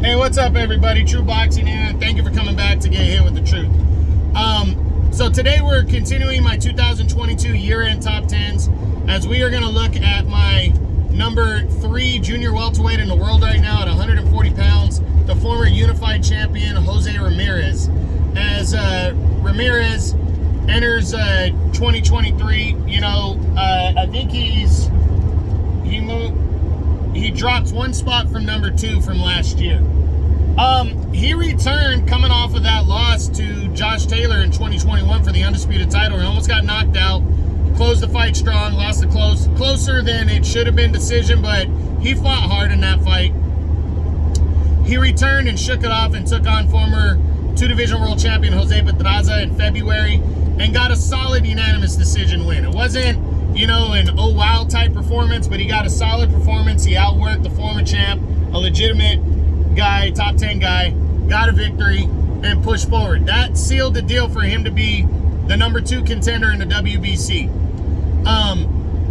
Hey, what's up, everybody? True Boxing here. Thank you for coming back to get hit with the truth. So today we're continuing my 2022 year-end top 10s as we are going to look at my number 3 junior welterweight in the world right now at 140 pounds, the former unified champion, Jose Ramirez. As Ramirez enters 2023, I think he drops one spot from number 2 from last year. He returned coming off of that loss to Josh Taylor in 2021 for the undisputed title. He almost got knocked out, closed the fight strong, lost the closer than it should have been decision, but he fought hard in that fight. He returned and shook it off and took on former 2-division world champion Jose Pedraza in February and got a solid unanimous decision win. It wasn't, an oh wow type performance, but he got a solid performance. He outworked the former champ, a legitimate guy, top 10 guy, got a victory and pushed forward. That sealed the deal for him to be the number 2 contender in the WBC.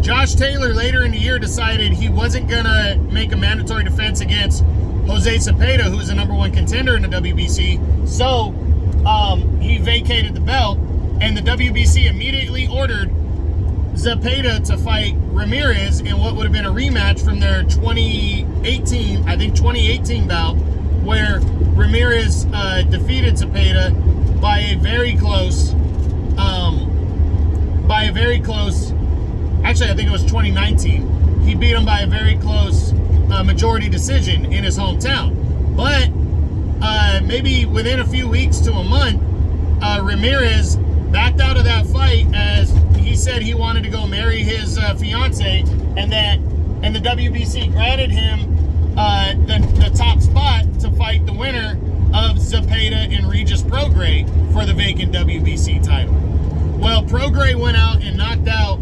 Josh Taylor later in the year decided he wasn't gonna make a mandatory defense against Jose Cepeda, who's the number 1 contender in the WBC. So he vacated the belt, and the WBC immediately ordered Cepeda to fight Ramirez in what would have been a rematch from their 2018 bout, where Ramirez defeated Cepeda by a very close, actually I think it was 2019. He beat him by a very close majority decision in his hometown. But maybe within a few weeks to a month, Ramirez backed out of that fight as he said he wanted to go marry his fiance, and the WBC granted him the top spot to fight the winner of Cepeda and Regis Prograis for the vacant WBC title. Well, Prograis went out and knocked out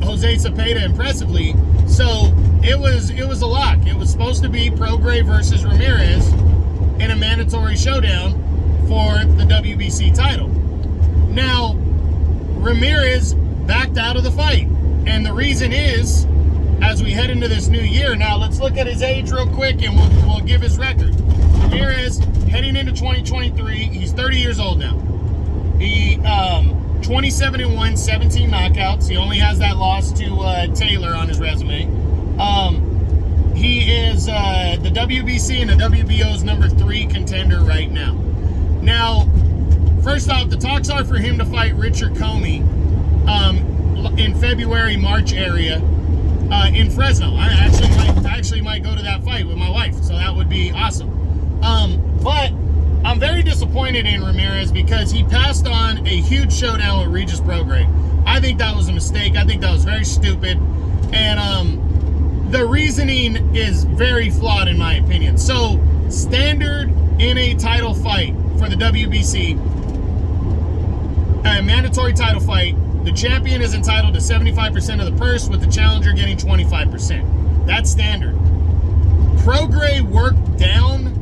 Jose Cepeda impressively, so it was a lock. It was supposed to be Prograis versus Ramirez in a mandatory showdown for the WBC title. Now, Ramirez backed out of the fight, and the reason is, as we head into this new year, now let's look at his age real quick and we'll give his record. Ramirez, heading into 2023, he's 30 years old now. He 27-1, 17 knockouts. He only has that loss to Taylor on his resume. He is the WBC and the WBO's number 3 contender right now. Now, first off, the talks are for him to fight Richard Comey in February, March area in Fresno. I actually might go to that fight with my wife, so that would be awesome. But I'm very disappointed in Ramirez because he passed on a huge showdown with Regis Prograis. I think that was a mistake. I think that was very stupid, and the reasoning is very flawed in my opinion. So, standard in a title fight for the WBC, a mandatory title fight, the champion is entitled to 75% of the purse, with the challenger getting 25%. That's standard. Prograis worked down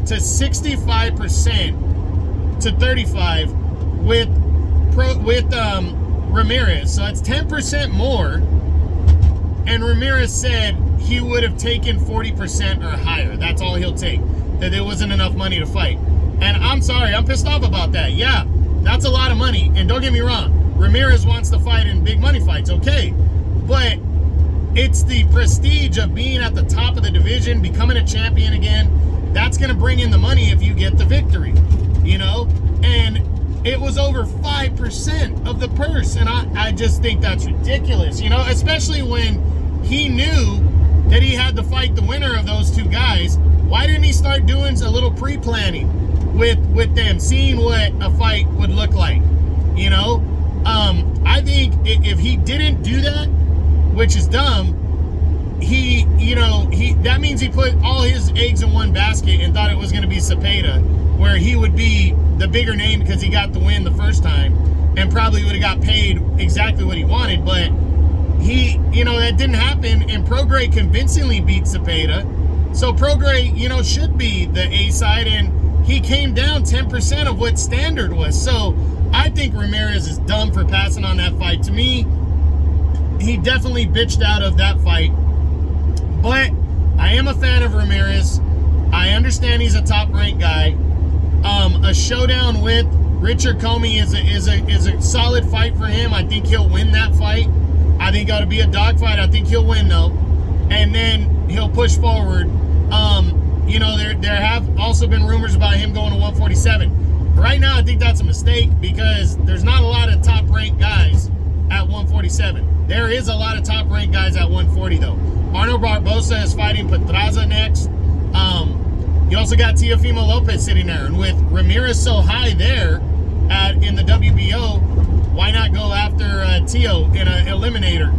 to 65% to 35% with Ramirez, so that's 10% more. And Ramirez said he would have taken 40% or higher. That's all he'll take. That there wasn't enough money to fight. And I'm sorry, I'm pissed off about that. Yeah, that's a lot of money. And don't get me wrong, Ramirez wants to fight in big money fights, okay. But it's the prestige of being at the top of the division, becoming a champion again. That's going to bring in the money if you get the victory, And it was over 5% of the purse. And I just think that's ridiculous, especially when he knew that he had to fight the winner of those 2 guys. Why didn't he start doing a little pre-planning with them, seeing what a fight would look like, I think if he didn't do that, which is dumb, that means he put all his eggs in one basket and thought it was going to be Cepeda, where he would be the bigger name because he got the win the first time and probably would have got paid exactly what he wanted. But that didn't happen, and Prograis convincingly beat Cepeda. So Prograis, should be the A side, and he came down 10% of what standard was. So I think Ramirez is dumb for passing on that fight. To me, he definitely bitched out of that fight. But I am a fan of Ramirez. I understand he's a top-ranked guy. A showdown with Richard Comey is a solid fight for him. I think he'll win that fight. I think it'll be a dogfight. I think he'll win though, and then he'll push forward. You know, there have also been rumors about him going to 147. Right now, I think that's a mistake because there's not a lot of top-ranked guys at 147. There is a lot of top-ranked guys at 140 though. Arnold Barbosa is fighting Pedraza next. You also got Teofimo Lopez sitting there, and with Ramirez so high there in the WBO, why not go after Teo in an eliminator?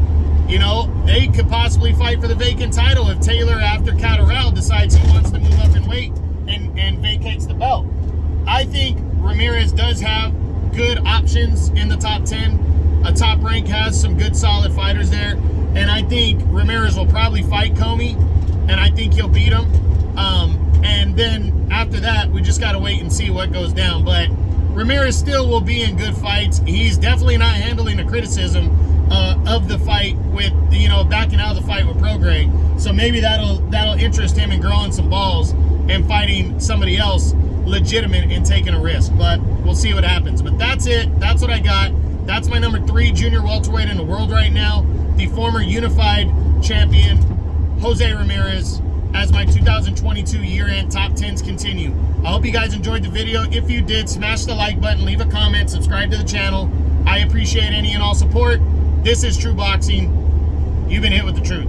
You know, they could possibly fight for the vacant title if Taylor, after Catterall, decides he wants to move up in weight and vacates the belt. I think Ramirez does have good options in the top 10. A top rank has some good solid fighters there, and I think Ramirez will probably fight Comey, and I think he'll beat him. And then after that, we just got to wait and see what goes down. But Ramirez still will be in good fights. He's definitely not handling the criticism of the fight with, you know, backing out of the fight with Prograis. So maybe that'll interest him in growing some balls and fighting somebody else legitimate and taking a risk. But we'll see what happens. But that's it. That's what I got. That's my number 3 junior welterweight in the world right now. The former unified champion, Jose Ramirez, as my 2022 year-end top 10s continue. I hope you guys enjoyed the video. If you did, smash the like button, leave a comment, subscribe to the channel. I appreciate any and all support. This is True Boxing. You've been hit with the truth.